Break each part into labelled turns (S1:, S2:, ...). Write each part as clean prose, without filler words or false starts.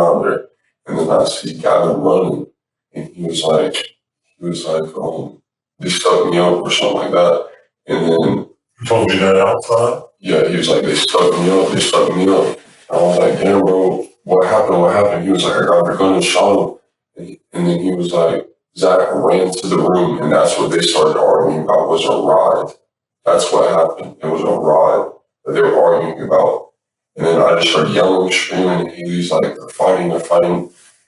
S1: out there. And then I see Gavin running, and he was like, they stuck me up or something like that. And then
S2: you told me that outside?
S1: Yeah, he was like, they stuck me up. I was like, damn, bro, what happened? He was like, I got the gun and shot him. And then he was like, Zach ran to the room, and that's what they started arguing about was a ride. That's what happened. It was a ride that they were arguing about. And then I just started yelling, screaming, and Haley's like, they're fighting.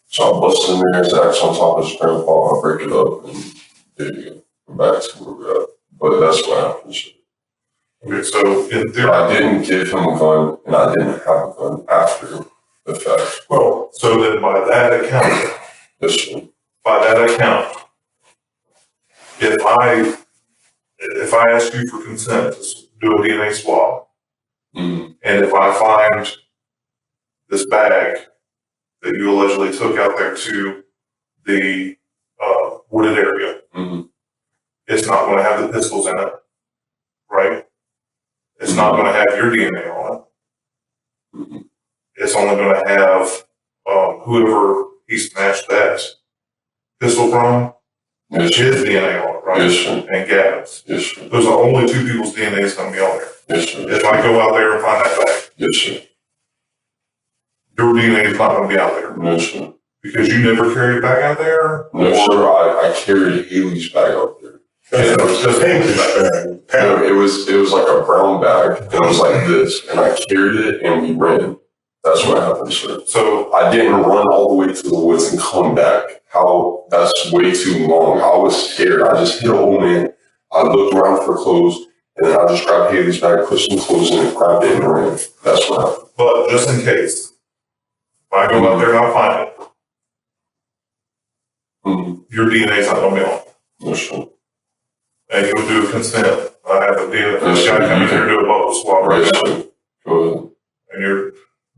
S1: So I busted in there, Zach's on top of his grandpa, I break it up, and there you go. We're back to where we're at. But that's what happened.
S2: Okay, so in theory,
S1: I didn't give him a gun, and I didn't have a gun after the fact.
S2: Well, so then by that account, if I ask you for consent to do a DNA swab, and if I find this bag that you allegedly took out there to the wooded area, it's not going to have the pistols in it, right? It's not going to have your DNA on it. It's only going to have whoever he smashed that pistol from, his DNA on it, right?
S1: Yes, sir.
S2: And Gavin's.
S1: Yes, sir.
S2: Those are only two people's DNA that's going to be on there.
S1: Yes, sir.
S2: If I go out there and find that bag,
S1: yes, sir.
S2: Your DNA is not going to be out there.
S1: No, sir.
S2: Because you never carried a bag out there?
S1: No, sir. I carried Haley's bag out there.
S2: It
S1: was like a brown bag. It was like this, and I carried it, and we ran. That's what happened, sir. So I didn't run all the way to the woods and come back. That's way too long. I was scared. I just hit an old man. I looked around for clothes, and then I just grabbed Haley's bag, put some clothes in it, grabbed it, and ran. That's what happened.
S2: But just in case, if I go out there and I find it, your DNA is not going to be on it.
S1: No, sir.
S2: And you'll do a consent. I have a deal. This guy come in here and do a bubble swap right now.
S1: Go ahead.
S2: And you're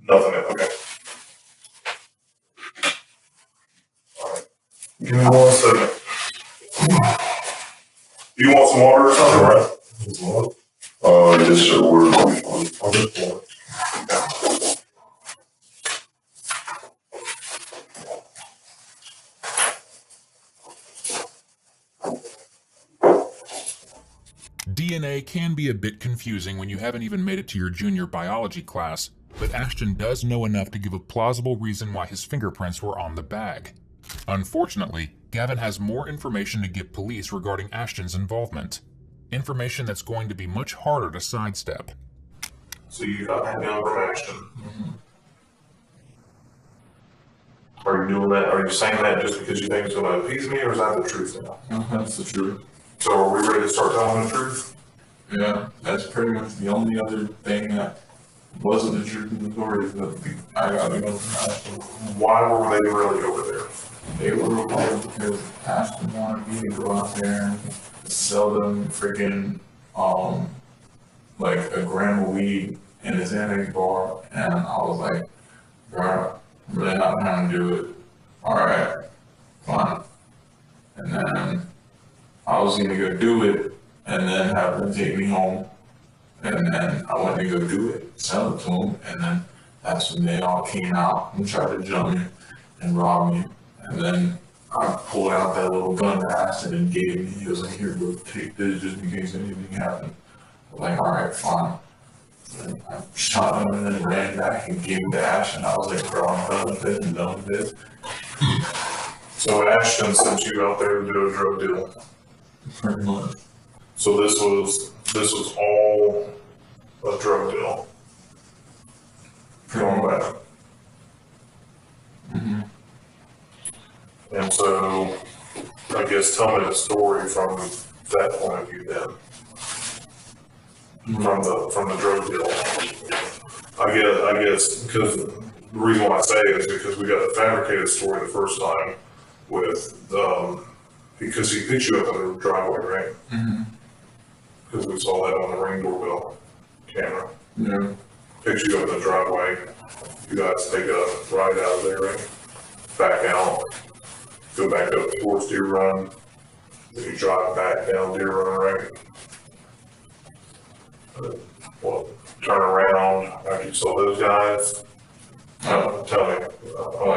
S2: nothing. Okay. All right. Give me 1 second. You want some water or something, right?
S1: Yes, sir. We're
S3: DNA can be a bit confusing when you haven't even made it to your junior biology class, but Ashton does know enough to give a plausible reason why his fingerprints were on the bag. Unfortunately, Gavin has more information to give police regarding Ashton's involvement. Information that's going to be much harder to sidestep.
S2: So you got that down from Ashton. Are you doing that? Are you saying that just because you think it's going to appease me, or is that the truth now?
S4: No, that's the truth.
S2: So are we ready to start telling the truth?
S4: Yeah, that's pretty much the only other thing that wasn't the truth in the story is that I got to go from Ashton.
S2: Why were they really over there?
S4: They were over there because Ashton wanted me to go out there and sell them freaking, like a gram of weed in his annex bar, and I was like, bro, I'm really not trying to do it. Alright, fine. And then I was gonna go do it and then have them take me home. And then I went to go do it, sell it to them, and then that's when they all came out and tried to jump me and rob me. And then I pulled out that little gun that Ashton gave me. He was like, here, bro, take this just in case anything happened. I was like, alright, fine. And I shot him and then ran back and gave it to Ashton. I was like, bro, I'm done with this and done with this.
S2: So Ashton sent you out there to do a drug deal.
S4: Pretty much.
S2: So this was all a drug deal. Going back. And so, I guess tell me the story from that point of view then. From the drug deal. I guess because the reason why I say it is because we got a fabricated story the first time with because he picked you up in the driveway, right? Because we saw that on the Ring doorbell camera.
S4: Yeah.
S2: Picked you up in the driveway. You guys take a ride out of there, right? Back out. Go back up towards Deer Run. Then you drive back down Deer Run, right? Well, turn around after you saw those guys.
S4: Tell me, like,